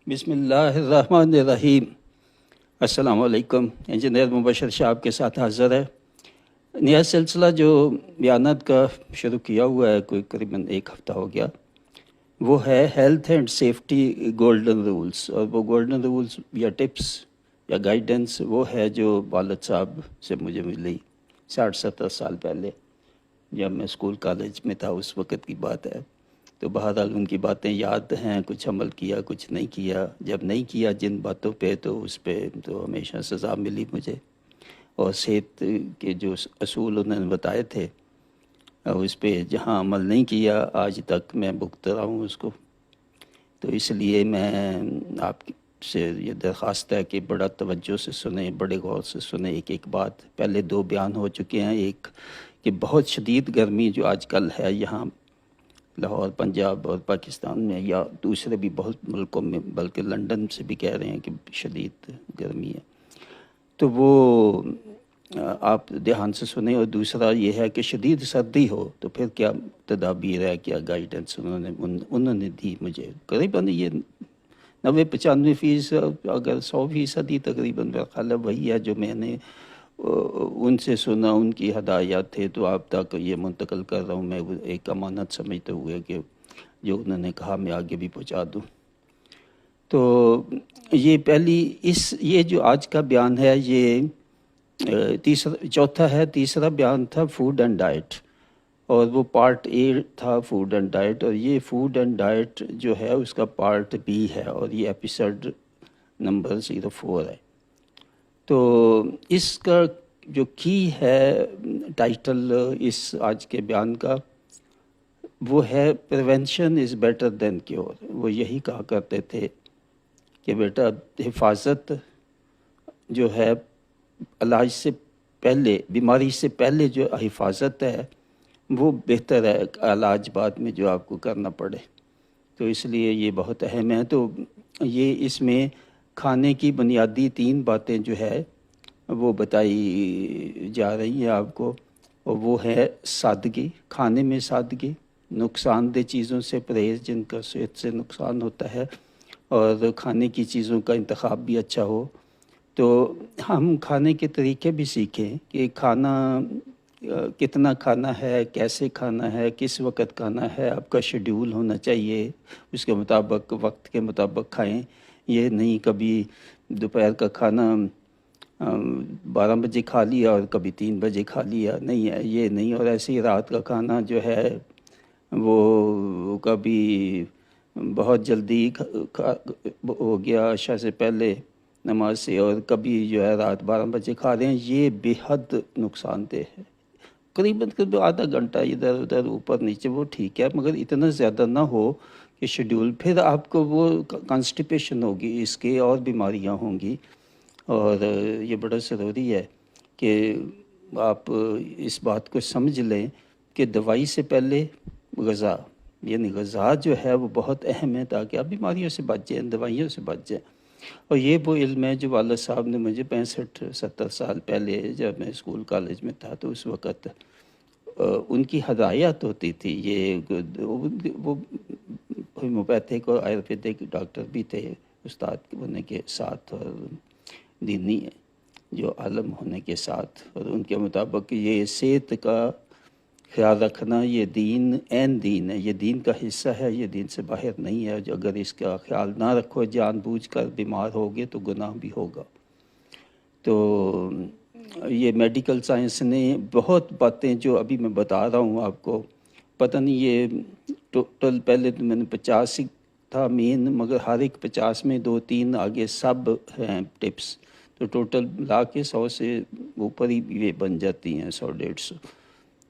بسم اللہ الرحمن الرحیم۔ السلام علیکم۔ انجینئر مبشر صاحب کے ساتھ حاضر ہے۔ نیا سلسلہ جو بیانات کا شروع کیا ہوا ہے، کوئی قریباً ایک ہفتہ ہو گیا، وہ ہے health and safety golden rules. اور وہ گولڈن رولز یا ٹپس یا گائیڈنس وہ ہے جو والد صاحب سے مجھے ملی 60-70 سال پہلے، جب میں اسکول کالج میں تھا، اس وقت کی بات ہے۔ تو بہرحال ان کی باتیں یاد ہیں، کچھ عمل کیا کچھ نہیں کیا۔ جب نہیں کیا جن باتوں پہ، تو اس پہ تو ہمیشہ سزا ملی مجھے، اور صحت کے جو اصول انہوں نے بتائے تھے، اس پہ جہاں عمل نہیں کیا آج تک میں بھگت رہا ہوں اس کو۔ تو اس لیے میں آپ سے یہ درخواست ہے کہ بڑا توجہ سے سنیں، بڑے غور سے سنیں ایک ایک بات۔ پہلے 2 بیان ہو چکے ہیں، ایک کہ بہت شدید گرمی جو آج کل ہے یہاں لاہور، پنجاب اور پاکستان میں، یا دوسرے بھی بہت ملکوں میں، بلکہ لندن سے بھی کہہ رہے ہیں کہ شدید گرمی ہے، تو وہ آپ دھیان سے سنیں۔ اور دوسرا یہ ہے کہ شدید سردی ہو تو پھر کیا تدابیر ہے، کیا گائیڈنس انہوں نے دی مجھے۔ قریباً یہ 90-95%، اگر 100% تقریباً میرا خیال ہے وہی ہے جو میں نے ان سے سنا، ان کی ہدایات تھے، تو آپ تک یہ منتقل کر رہا ہوں میں ایک امانت سمجھتے ہوئے کہ جو انہوں نے کہا میں آگے بھی پہنچا دوں۔ تو یہ جو آج کا بیان ہے، یہ چوتھا ہے۔ تیسرا بیان تھا فوڈ اینڈ ڈائٹ، اور وہ پارٹ اے تھا فوڈ اینڈ ڈائٹ، اور یہ فوڈ اینڈ ڈائٹ جو ہے اس کا پارٹ بی ہے، اور یہ ایپیسوڈ نمبر 04 ہے۔ تو اس کا جو کی ہے ٹائٹل اس آج کے بیان کا، وہ ہے prevention is better than cure. وہ یہی کہا کرتے تھے کہ بیٹا حفاظت جو ہے علاج سے پہلے، بیماری سے پہلے جو حفاظت ہے وہ بہتر ہے علاج بعد میں جو آپ کو کرنا پڑے۔ تو اس لیے یہ بہت اہم ہے۔ تو یہ اس میں کھانے کی بنیادی 3 باتیں جو ہے وہ بتائی جا رہی ہیں آپ کو، اور وہ ہے سادگی، کھانے میں سادگی، نقصان دہ چیزوں سے پرہیز جن کا صحت سے نقصان ہوتا ہے، اور کھانے کی چیزوں کا انتخاب بھی اچھا ہو۔ تو ہم کھانے کے طریقے بھی سیکھیں کہ کھانا کتنا کھانا ہے، کیسے کھانا ہے، کس وقت کھانا ہے، آپ کا شیڈیول ہونا چاہیے، اس کے مطابق وقت کے مطابق کھائیں۔ یہ نہیں کبھی دوپہر کا کھانا 12 بجے کھا لیا اور کبھی 3 بجے کھا لیا، نہیں ہے یہ نہیں۔ اور ایسے ہی رات کا کھانا جو ہے وہ کبھی بہت جلدی ہو گیا عشاء سے پہلے نماز سے، اور کبھی جو ہے رات 12 بجے کھا رہے ہیں، یہ بے حد نقصان دہ ہے۔ قریباً آدھا گھنٹہ ادھر ادھر اوپر نیچے وہ ٹھیک ہے، مگر اتنا زیادہ نہ ہو کہ شیڈیول، پھر آپ کو وہ کانسٹیپیشن ہوگی، اس کے اور بیماریاں ہوں گی۔ اور یہ بڑا ضروری ہے کہ آپ اس بات کو سمجھ لیں کہ دوائی سے پہلے غذا، یعنی غذا جو ہے وہ بہت اہم ہے، تاکہ آپ بیماریوں سے بچ جائیں، دوائیوں سے بچ جائیں۔ اور یہ وہ علم ہے جو والد صاحب نے مجھے 65-70 سال پہلے، جب میں اسکول کالج میں تھا، تو اس وقت ان کی ہدایت ہوتی تھی۔ یہ وہ ہومیوپیتھک اور آیورویدک ڈاکٹر بھی تھے، استاد ہونے کے ساتھ اور دینی جو عالم ہونے کے ساتھ، اور ان کے مطابق یہ صحت کا خیال رکھنا یہ دین، عین دین ہے، یہ دین کا حصہ ہے، یہ دین سے باہر نہیں ہے۔ جو اگر اس کا خیال نہ رکھو، جان بوجھ کر بیمار ہوگے تو گناہ بھی ہوگا۔ تو یہ میڈیکل سائنس نے بہت باتیں جو ابھی میں بتا رہا ہوں آپ کو، پتہ نہیں یہ ٹوٹل، پہلے تو میں نے 50 ہی تھا مین، مگر ہر ایک 50 میں 2-3 آگے سب ہیں ٹپس، تو ٹوٹل ملا کے 100 سے اوپر ہی یہ بن جاتی ہیں، 100-150۔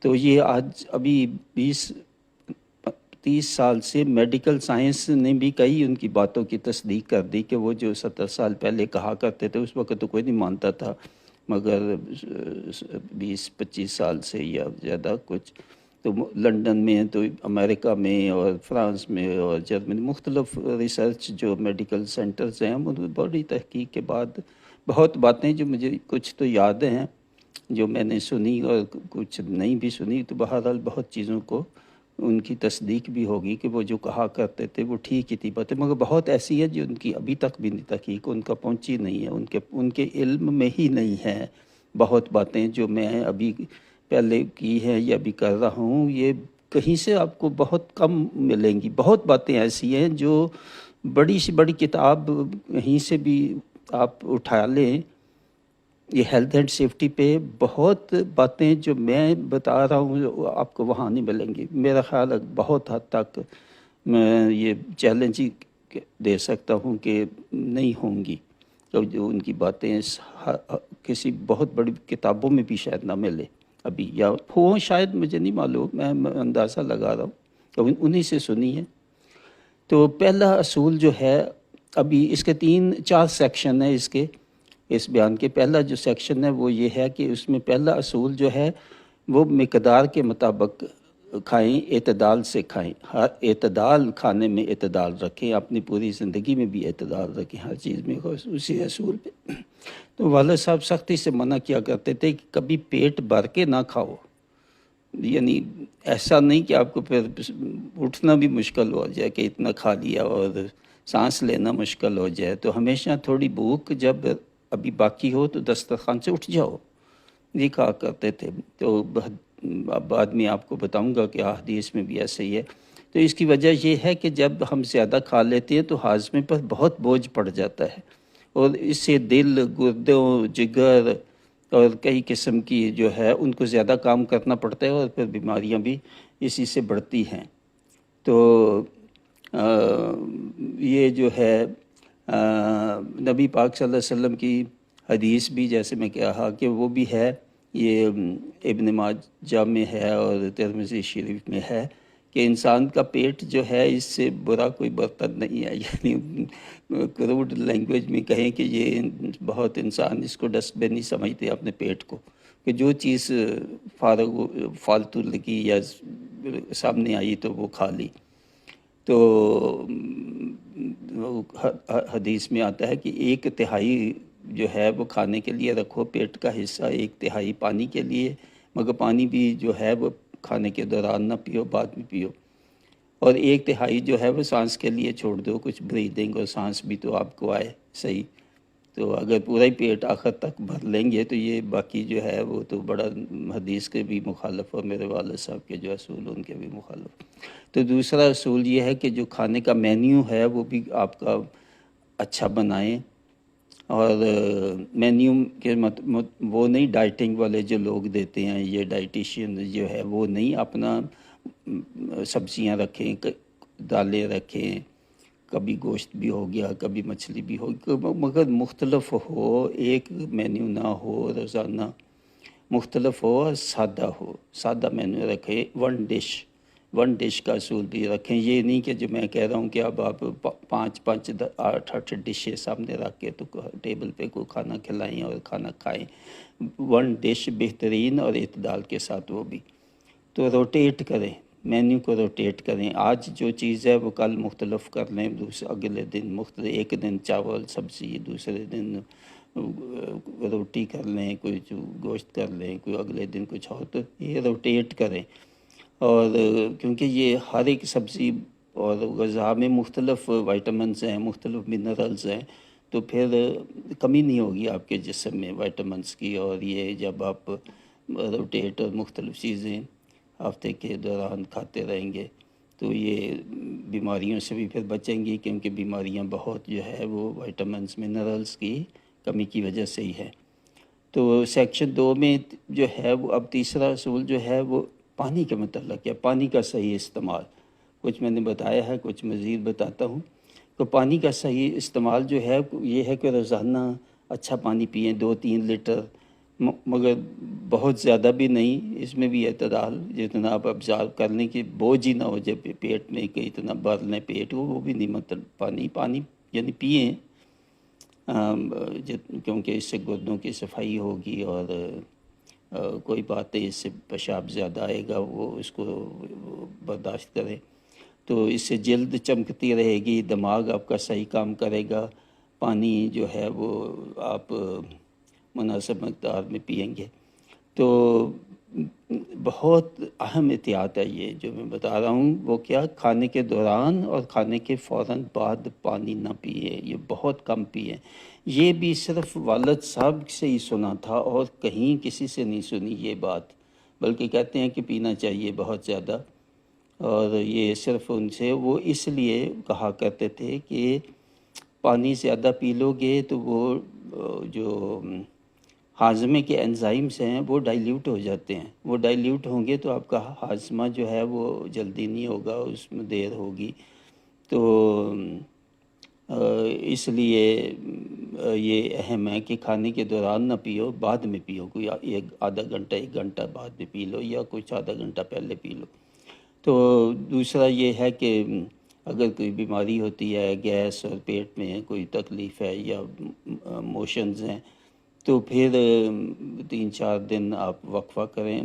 تو یہ آج ابھی 20-30 سال سے میڈیکل سائنس نے بھی کئی ان کی باتوں کی تصدیق کر دی، کہ وہ جو 70 سال پہلے کہا کرتے تھے اس وقت تو کوئی نہیں مانتا تھا، مگر 20-25 سال سے یا زیادہ کچھ، تو لندن میں، تو امریکہ میں اور فرانس میں اور جرمنی، مختلف ریسرچ جو میڈیکل سینٹرز ہیں، ان بڑی تحقیق کے بعد بہت باتیں جو مجھے کچھ تو یاد ہیں جو میں نے سنی، اور کچھ نہیں بھی سنی، تو بہرحال بہت چیزوں کو ان کی تصدیق بھی ہوگی کہ وہ جو کہا کرتے تھے وہ ٹھیک ہی تھی باتیں، مگر بہت ایسی ہے جو ان کی ابھی تک بھی تحقیق ان کا پہنچی نہیں ہے، ان کے علم میں ہی نہیں ہے۔ بہت باتیں جو میں ابھی پہلے کی ہیں یا ابھی کر رہا ہوں، یہ کہیں سے آپ کو بہت کم ملیں گی۔ بہت باتیں ایسی ہیں جو بڑی سی بڑی کتاب کہیں سے بھی آپ اٹھا لیں، یہ ہیلتھ اینڈ سیفٹی پہ بہت باتیں جو میں بتا رہا ہوں آپ کو وہاں نہیں ملیں گی۔ میرا خیال ہے بہت حد تک میں یہ چیلنج ہی دے سکتا ہوں کہ نہیں ہوں گی، تو جو ان کی باتیں کسی بہت بڑی کتابوں میں بھی شاید نہ ملے ابھی، یا ہو شاید، مجھے نہیں معلوم، میں اندازہ لگا رہا ہوں تو انہی سے سنی ہے۔ تو پہلا اصول جو ہے، ابھی اس کے 4 سیکشن ہیں اس بیان کے۔ پہلا جو سیکشن ہے وہ یہ ہے کہ اس میں پہلا اصول جو ہے وہ مقدار کے مطابق کھائیں، اعتدال سے کھائیں، ہر اعتدال، کھانے میں اعتدال رکھیں، اپنی پوری زندگی میں بھی اعتدال رکھیں، ہر چیز میں اسی اصول پہ۔ تو والد صاحب سختی سے منع کیا کرتے تھے کہ کبھی پیٹ بھر کے نہ کھاؤ، یعنی ایسا نہیں کہ آپ کو پھر اٹھنا بھی مشکل ہو جائے کہ اتنا کھا لیا اور سانس لینا مشکل ہو جائے، تو ہمیشہ تھوڑی بھوک جب ابھی باقی ہو تو دسترخوان سے اٹھ جاؤ، یہ کہا کرتے تھے۔ تو بعد میں آپ کو بتاؤں گا کہ حدیث میں بھی ایسے ہی ہے۔ تو اس کی وجہ یہ ہے کہ جب ہم زیادہ کھا لیتے ہیں تو ہاضمے پر بہت بوجھ پڑ جاتا ہے، اور اس سے دل، گردوں، جگر اور کئی قسم کی جو ہے ان کو زیادہ کام کرنا پڑتا ہے، اور پھر بیماریاں بھی اسی سے بڑھتی ہیں۔ تو یہ جو ہے نبی پاک صلی اللہ علیہ وسلم کی حدیث بھی، جیسے میں کہا کہ وہ بھی ہے، یہ ابن ماجہ میں ہے اور ترمذی شریف میں ہے کہ انسان کا پیٹ جو ہے اس سے برا کوئی برتن نہیں ہے، یعنی کروڈ لینگویج میں کہیں کہ یہ بہت انسان اس کو ڈسٹ بن نہیں سمجھتے اپنے پیٹ کو، کہ جو چیز فالتو لگی یا سامنے آئی تو وہ کھا لی۔ تو حدیث میں آتا ہے کہ 1/3 جو ہے وہ کھانے کے لیے رکھو، پیٹ کا حصہ 1/3 پانی کے لیے، مگر پانی بھی جو ہے وہ کھانے کے دوران نہ پیو، بعد میں پیو، اور 1/3 جو ہے وہ سانس کے لیے چھوڑ دو، کچھ بریدنگ اور سانس بھی تو آپ کو آئے صحیح۔ تو اگر پورا ہی پیٹ آخر تک بھر لیں گے تو یہ باقی جو ہے وہ تو بڑا حدیث کے بھی مخالف، اور میرے والد صاحب کے جو اصول ان کے بھی مخالف۔ تو دوسرا اصول یہ ہے کہ جو کھانے کا مینیو ہے وہ بھی آپ کا اچھا بنائیں، اور مینیو کے وہ نہیں ڈائٹنگ والے جو لوگ دیتے ہیں، یہ ڈائٹیشین جو ہے وہ نہیں، اپنا سبزیاں رکھیں، دالیں رکھیں، کبھی گوشت بھی ہو گیا، کبھی مچھلی بھی ہو گیا، مگر مختلف ہو، ایک مینیو نہ ہو روزانہ، مختلف ہو اور سادہ ہو، سادہ مینیو رکھیں۔ ون ڈش کا اصول بھی رکھیں، یہ نہیں کہ جو میں کہہ رہا ہوں کہ اب آپ 5 8 ڈشیں سامنے رکھ کے تو ٹیبل پہ کوئی کھانا کھلائیں اور کھانا کھائیں۔ 1 ڈش بہترین اور اعتدال کے ساتھ، وہ بھی تو روٹیٹ کریں، مینیو کو روٹیٹ کریں، آج جو چیز ہے وہ کل مختلف کر لیں، اگلے دن مختلف، ایک دن چاول سبزی، دوسرے دن روٹی کر لیں، کوئی گوشت کر لیں، کوئی اگلے دن کچھ اور، تو یہ روٹیٹ کریں۔ اور کیونکہ یہ ہر ایک سبزی اور غذا میں مختلف وائٹامنز ہیں، مختلف منرلز ہیں، تو پھر کمی نہیں ہوگی آپ کے جسم میں وائٹامنز کی، اور یہ جب آپ روٹیٹ اور مختلف چیزیں ہفتے کے دوران کھاتے رہیں گے تو یہ بیماریوں سے بھی پھر بچیں گی، کیونکہ بیماریاں بہت جو ہے وہ وائٹامنز منرلز کی کمی کی وجہ سے ہی ہے۔ تو سیکشن 2 میں جو ہے وہ اب تیسرا اصول جو ہے وہ پانی کے متعلق ہے، پانی کا صحیح استعمال۔ کچھ میں نے بتایا ہے، کچھ مزید بتاتا ہوں۔ تو پانی کا صحیح استعمال جو ہے یہ ہے کہ روزانہ اچھا پانی پئیں، 2-3 لیٹر، مگر بہت زیادہ بھی نہیں، اس میں بھی اعتدال، جتنا آپ ابزارو کرنے کی بوجھ ہی نہ ہو جائے پیٹ میں کہ اتنا بھر لیں پیٹ، وہ بھی نہیں، مطلب پانی یعنی پئیں، کیونکہ اس سے گردوں کی صفائی ہوگی، اور کوئی بات ہے اس سے پیشاب زیادہ آئے گا، وہ اس کو برداشت کریں، تو اس سے جلد چمکتی رہے گی، دماغ آپ کا صحیح کام کرے گا۔ پانی جو ہے وہ آپ مناسب مقدار میں پئیں گے۔ تو بہت اہم احتیاط ہے یہ جو میں بتا رہا ہوں، وہ کیا، کھانے کے دوران اور کھانے کے فوراً بعد پانی نہ پیے، یہ بہت کم پیے۔ یہ بھی صرف والد صاحب سے ہی سنا تھا اور کہیں کسی سے نہیں سنی یہ بات، بلکہ کہتے ہیں کہ پینا چاہیے بہت زیادہ، اور یہ صرف ان سے وہ اس لیے کہا کرتے تھے کہ پانی زیادہ پی لو گے تو وہ جو ہاضمے کے انزائمز ہیں وہ ڈائلیوٹ ہو جاتے ہیں، وہ ڈائلیوٹ ہوں گے تو آپ کا ہاضمہ جو ہے وہ جلدی نہیں ہوگا، اس میں دیر ہوگی۔ تو اس لیے یہ اہم ہے کہ کھانے کے دوران نہ پیو، بعد میں پیو، کوئی آدھا گھنٹہ 1 گھنٹہ بعد میں پی لو یا کچھ آدھا گھنٹہ پہلے پی لو۔ تو دوسرا یہ ہے کہ اگر کوئی بیماری ہوتی ہے، گیس اور پیٹ میں کوئی تکلیف ہے یا موشنز ہیں، تو پھر 3-4 دن آپ وقفہ کریں،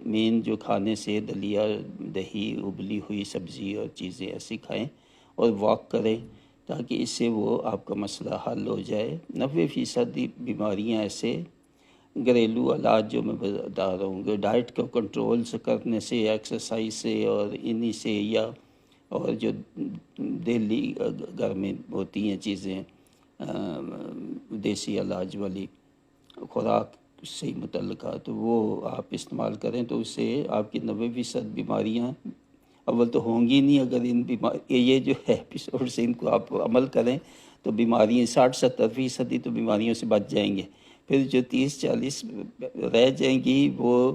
مین جو کھانے سے دلیا، دہی، ابلی ہوئی سبزی اور چیزیں ایسی کھائیں اور واک کریں، تاکہ اس سے وہ آپ کا مسئلہ حل ہو جائے۔ 90% بیماریاں ایسے گھریلو علاج جو میں بتا رہا ہوں کہ ڈائٹ کو کنٹرول سے کرنے سے، ایکسرسائز سے اور انہی سے، یا اور جو دہلی گھر میں ہوتی ہیں چیزیں دیسی علاج والی خوراک سے متعلقہ، تو وہ آپ استعمال کریں تو اس سے آپ کی 90% بیماریاں اول تو ہوں گی نہیں۔ اگر یہ جو ایپیسوڈ ان کو آپ عمل کریں تو بیماریاں 60-70% تو بیماریوں سے بچ جائیں گے۔ پھر جو 30-40 رہ جائیں گی وہ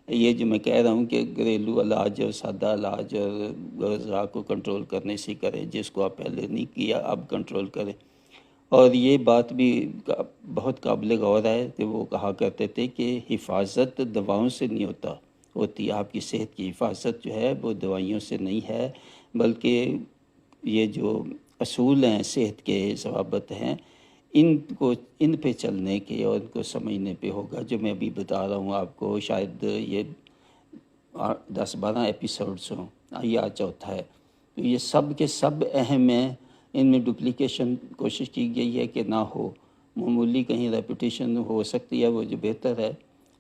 یہ جو میں کہہ رہا ہوں کہ گھریلو علاج اور سادہ علاج اور غذا کو کنٹرول کرنے سے کریں، جس کو آپ پہلے نہیں کیا اب کنٹرول کریں۔ اور یہ بات بھی بہت قابل غور ہے کہ وہ کہا کرتے تھے کہ حفاظت دواؤں سے نہیں ہوتی، آپ کی صحت کی حفاظت جو ہے وہ دوائیوں سے نہیں ہے، بلکہ یہ جو اصول ہیں صحت کے، ضوابط ہیں، ان پہ چلنے کے اور ان کو سمجھنے پہ ہوگا، جو میں ابھی بتا رہا ہوں آپ کو۔ شاید یہ 10-12 ایپیسوڈز ہوں، یہ چوتھا ہے۔ تو یہ سب کے سب اہم ہیں، ان میں ڈپلیکیشن کوشش کی گئی ہے کہ نہ ہو، معمولی کہیں ریپیٹیشن ہو سکتی ہے، وہ جو بہتر ہے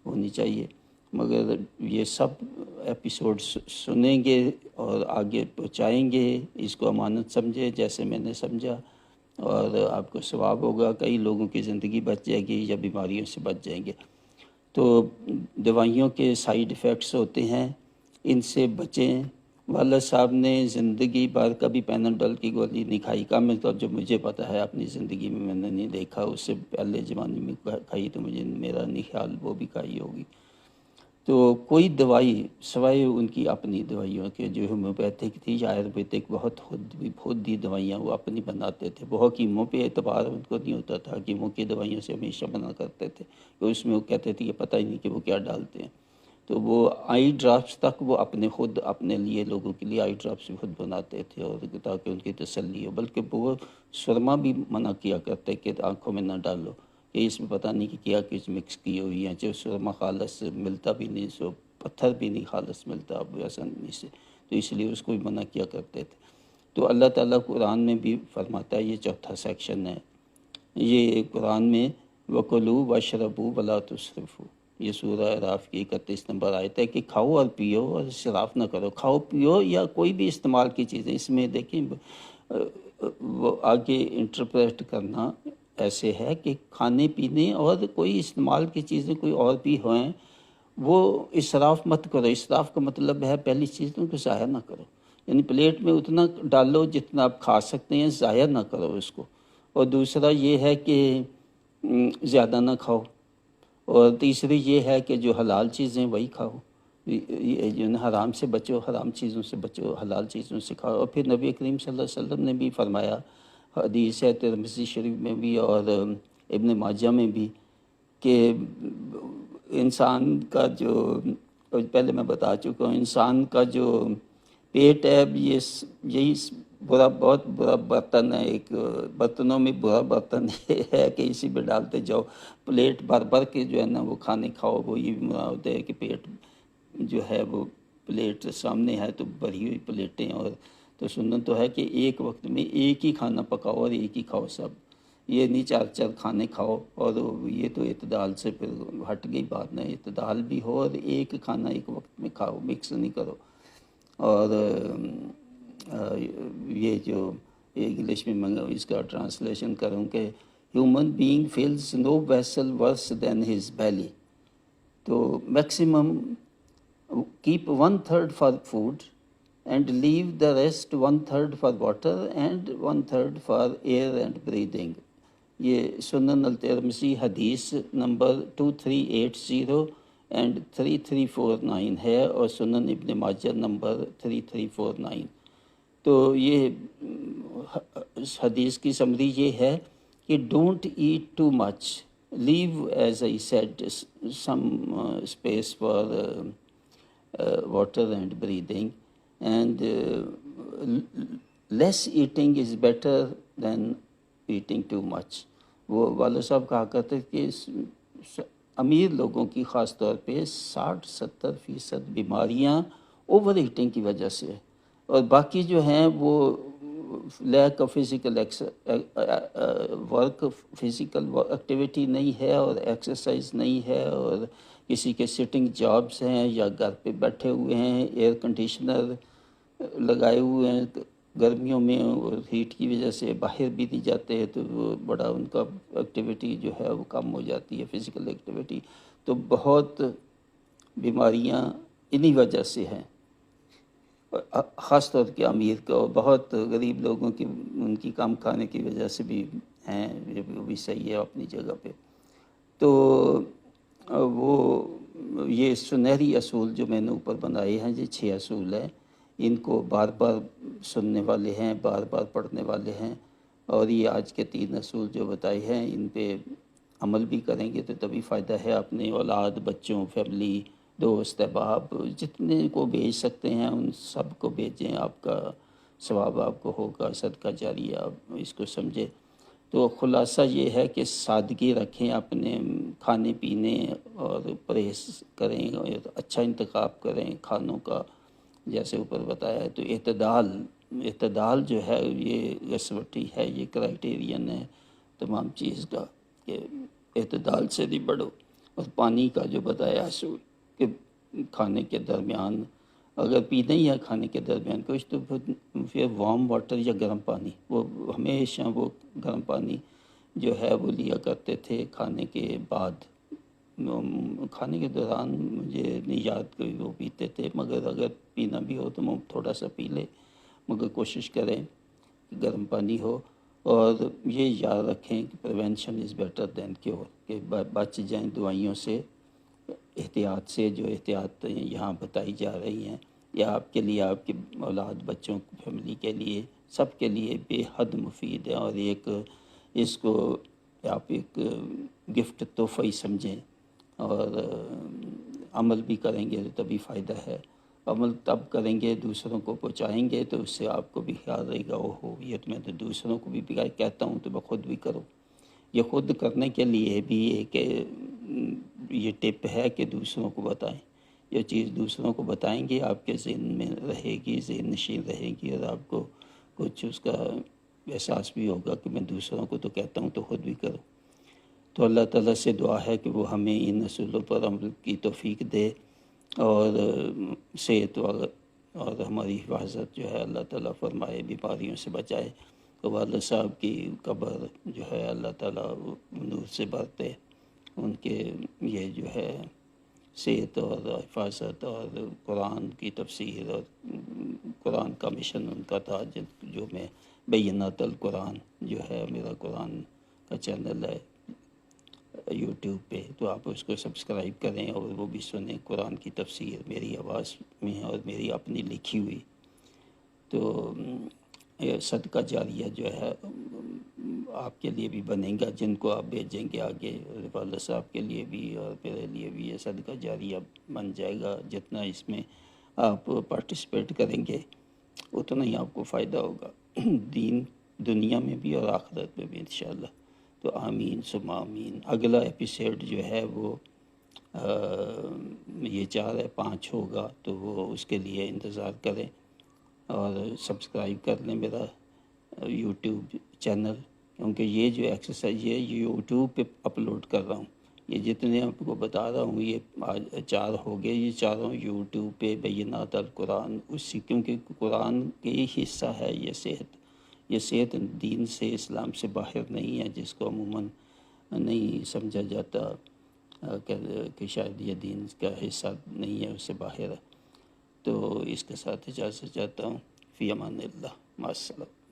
ہونی چاہیے، مگر یہ سب ایپیسوڈ سنیں گے اور آگے پہنچائیں گے، اس کو امانت سمجھے جیسے میں نے سمجھا، اور آپ کو ثواب ہوگا، کئی لوگوں کی زندگی بچ جائے گی یا بیماریوں سے بچ جائیں گے۔ تو دوائیوں کے سائیڈ ایفیکٹس ہوتے ہیں، ان سے بچیں۔ والد صاحب نے زندگی بھر کبھی پیناڈول کی گولی نہیں کھائی، کم از کم جو مجھے پتا ہے اپنی زندگی میں نے نہیں دیکھا، اس سے پہلے زمانے میں کھائی تو میرا نہیں خیال وہ بھی کھائی ہوگی۔ تو کوئی دوائی سوائے ان کی اپنی دوائیوں کے جو ہومیوپیتھک تھی یا آیورویدک، بہت خود ہی دوائیاں وہ اپنی بناتے تھے، وہ حکیموں پہ اعتبار ان کو نہیں ہوتا تھا، حکیموں کی دوائیوں سے ہمیشہ بنا کرتے تھے، تو اس میں وہ کہتے تھے کہ پتہ ہی نہیں کہ وہ کیا ڈالتے ہیں۔ تو وہ آئی ڈراپس تک وہ خود اپنے لیے، لوگوں کے لیے آئی ڈراپس خود بناتے تھے، اور تاکہ ان کی تسلی ہو، بلکہ وہ سرما بھی منع کیا کرتے کہ آنکھوں میں نہ ڈالو، کہ اس میں پتہ نہیں کہ کیا کچھ مکس کی ہوئی ہیں، جو سرما خالص ملتا بھی نہیں، سو پتھر بھی نہیں خالص ملتا اب آسانی سے، تو اس لیے اس کو بھی منع کیا کرتے تھے۔ تو اللہ تعالیٰ قرآن میں بھی فرماتا ہے، یہ چوتھا سیکشن ہے یہ قرآن میں، وَكُلُوا وَاشْرَبُوا وَلَا تُسْرِفُوا، یہ سورہ اعراف کی 31 نمبر آیت ہے کہ کھاؤ اور پیو اور اسراف نہ کرو، کھاؤ پیو یا کوئی بھی استعمال کی چیزیں، اس میں دیکھیں وہ آگے انٹرپریٹ کرنا ایسے ہے کہ کھانے پینے اور کوئی استعمال کی چیزیں کوئی اور بھی ہوئیں، وہ اسراف مت کرو۔ اسراف کا مطلب ہے پہلی چیزوں کو ضائع نہ کرو، یعنی پلیٹ میں اتنا ڈالو جتنا آپ کھا سکتے ہیں، ضائع نہ کرو اس کو۔ اور دوسرا یہ ہے کہ زیادہ نہ کھاؤ، اور تیسری یہ ہے کہ جو حلال چیزیں وہی کھاؤ، یہ جو حرام سے بچو، حرام چیزوں سے بچو، حلال چیزوں سے کھاؤ۔ اور پھر نبی کریم صلی اللہ علیہ وسلم نے بھی فرمایا، حدیث ہے ترمذی شریف میں بھی اور ابن ماجہ میں بھی، کہ انسان کا جو، پہلے میں بتا چکا ہوں، انسان کا جو پیٹ ہے یہی بہت برا برتن ہے، ایک برتنوں میں برا برتن ہے کہ اسی پہ ڈالتے جاؤ، پلیٹ بھر بھر کے جو ہے نا وہ کھانے کھاؤ، وہ یہ بھی مراد ہوتا ہے کہ پیٹ جو ہے وہ پلیٹ سامنے ہے تو بھری ہوئی پلیٹیں، اور تو سنت تو ہے کہ ایک وقت میں ایک ہی کھانا پکاؤ اور ایک ہی کھاؤ سب، یہ نہیں چار چار کھانے کھاؤ، اور یہ تو اعتدال سے پھر ہٹ گئی بات نہ، اعتدال بھی ہو اور ایک کھانا ایک وقت میں کھاؤ، مکس نہیں کرو۔ اور یہ جو انگلش میں اس کا ٹرانسلیشن کروں کہ ہیومن بینگ فلز نو ویسل ورس دین ہز بیلی، تو maximum keep 1/3 for food and leave the rest 1/3 for water and 1/3 for air and breathing۔ یہ سنن الترمذی حدیث نمبر 2380 اینڈ 3349 ہے، اور سنن ابن ماجہ نمبر 3349۔ تو یہ حدیث کی سمری یہ ہے کہ don't eat too much, leave as I said some space for water and breathing, and less eating is better than eating too much۔ وہ والد صاحب کہا کرتے کہ امیر لوگوں کی خاص طور پہ 60-70% بیماریاں اوور ایٹنگ کی وجہ سے، اور باقی جو ہیں وہ lack of physical work, physical activity نہیں ہے اور ایکسرسائز نہیں ہے، اور کسی کے سٹنگ جابس ہیں یا گھر پہ بیٹھے ہوئے ہیں، ایئر کنڈیشنر لگائے ہوئے ہیں گرمیوں میں، اور ہیٹ کی وجہ سے باہر بھی نہیں جاتے، تو وہ بڑا ان کا ایکٹیویٹی جو ہے وہ کم ہو جاتی ہے، فزیکل ایکٹیویٹی۔ تو بہت بیماریاں انہی وجہ سے ہیں، خاص طور کے امیر کو، بہت غریب لوگوں کی ان کی کم کھانے کی وجہ سے بھی ہیں، وہ بھی صحیح ہے اپنی جگہ پہ۔ تو وہ یہ سنہری اصول جو میں نے اوپر بنائے ہیں، یہ 6 اصول ہیں، ان کو بار بار سننے والے ہیں، بار بار پڑھنے والے ہیں، اور یہ آج کے 3 اصول جو بتائے ہیں ان پہ عمل بھی کریں گے تو تبھی فائدہ ہے۔ اپنے اولاد، بچوں، فیملی، دوست احباب جتنے کو بھیج سکتے ہیں ان سب کو بھیجیں، آپ کا ثواب آپ کو ہوگا، صدقہ جاریہ آپ اس کو سمجھیں۔ تو خلاصہ یہ ہے کہ سادگی رکھیں اپنے کھانے پینے، اور پرہیز کریں، اور اچھا انتخاب کریں کھانوں کا جیسے اوپر بتایا ہے۔ تو اعتدال جو ہے یہ رسوٹی ہے، یہ کرائٹیرین ہے تمام چیز کا کہ اعتدال سے نہیں بڑھو۔ اور پانی کا جو بتایا اصول کہ کھانے کے درمیان اگر پینا ہی ہے کھانے کے درمیان کچھ، تو پھر وارم واٹر یا گرم پانی، وہ ہمیشہ وہ گرم پانی جو ہے وہ لیا کرتے تھے کھانے کے بعد۔ کھانے کے دوران مجھے نہیں یاد کہ وہ پیتے تھے، مگر اگر پینا بھی ہو تو وہ تھوڑا سا پی لے، مگر کوشش کریں کہ گرم پانی ہو۔ اور یہ یاد رکھیں کہ prevention is better than cure, کہ بچ جائیں دوائیوں سے، احتیاط سے، جو احتیاط یہاں بتائی جا رہی ہیں، یا آپ کے لیے، آپ کے اولاد، بچوں، فیملی کے لیے، سب کے لیے بے حد مفید ہے، اور ایک اس کو آپ ایک گفٹ تحفہ ہی سمجھیں، اور عمل بھی کریں گے تو تبھی فائدہ ہے۔ عمل تب کریں گے، دوسروں کو پہنچائیں گے تو اس سے آپ کو بھی خیال رہے گا، اوہو یہ تو میں تو دوسروں کو بھی کہتا ہوں تو میں خود بھی کروں۔ یہ خود کرنے کے لیے بھی ایک یہ ٹپ ہے کہ دوسروں کو بتائیں، یہ چیز دوسروں کو بتائیں گے، آپ کے ذہن میں رہے گی، ذہن نشین رہے گی، اور آپ کو کچھ اس کا احساس بھی ہوگا کہ میں دوسروں کو تو کہتا ہوں تو خود بھی کروں۔ تو اللہ تعالیٰ سے دعا ہے کہ وہ ہمیں ان اصولوں پر عمل کی توفیق دے، اور صحت اور ہماری حفاظت جو ہے اللہ تعالیٰ فرمائے، بیماریوں سے بچائے۔ تو والد صاحب کی قبر جو ہے اللہ تعالیٰ نور سے بھرتے، ان کے یہ جو ہے صحت اور حفاظت، اور قرآن کی تفسیر، اور قرآن کا مشن ان کا تھا، جو میں بینات القرآن جو ہے میرا قرآن کا چینل ہے یوٹیوب پہ، تو آپ اس کو سبسکرائب کریں اور وہ بھی سنیں، قرآن کی تفسیر میری آواز میں اور میری اپنی لکھی ہوئی۔ تو یہ صدقہ جاریہ جو ہے آپ کے لیے بھی بنے گا، جن کو آپ بھیجیں گے آگے، والد صاحب کے لیے بھی اور میرے لیے بھی یہ صدقہ جاریہ بن جائے گا۔ جتنا اس میں آپ پارٹیسپیٹ کریں گے اتنا ہی آپ کو فائدہ ہوگا، دنیا میں بھی اور آخرت میں بھی انشاءاللہ۔ تو آمین ثم آمین۔ اگلا ایپیسوڈ جو ہے وہ یہ 4 ہے، 5 ہوگا، تو وہ اس کے لیے انتظار کریں، اور سبسکرائب کر لیں میرا یوٹیوب چینل، کیونکہ یہ جو ایکسرسائز ہے یہ یوٹیوب پہ اپلوڈ کر رہا ہوں. یہ جتنے آپ کو بتا رہا ہوں یہ آج 4 ہو گئے، یہ چاروں یوٹیوب پہ بینات القرآن اسی، کیونکہ قرآن کے ہی حصہ ہے یہ صحت. یہ صحت دین سے، اسلام سے باہر نہیں ہے، جس کو عموماً نہیں سمجھا جاتا کہ شاید یہ دین کا حصہ نہیں ہے، اس سے باہر ہے. تو اس کے ساتھ اجازت چاہتا ہوں. فی امان اللہ، مع السلام.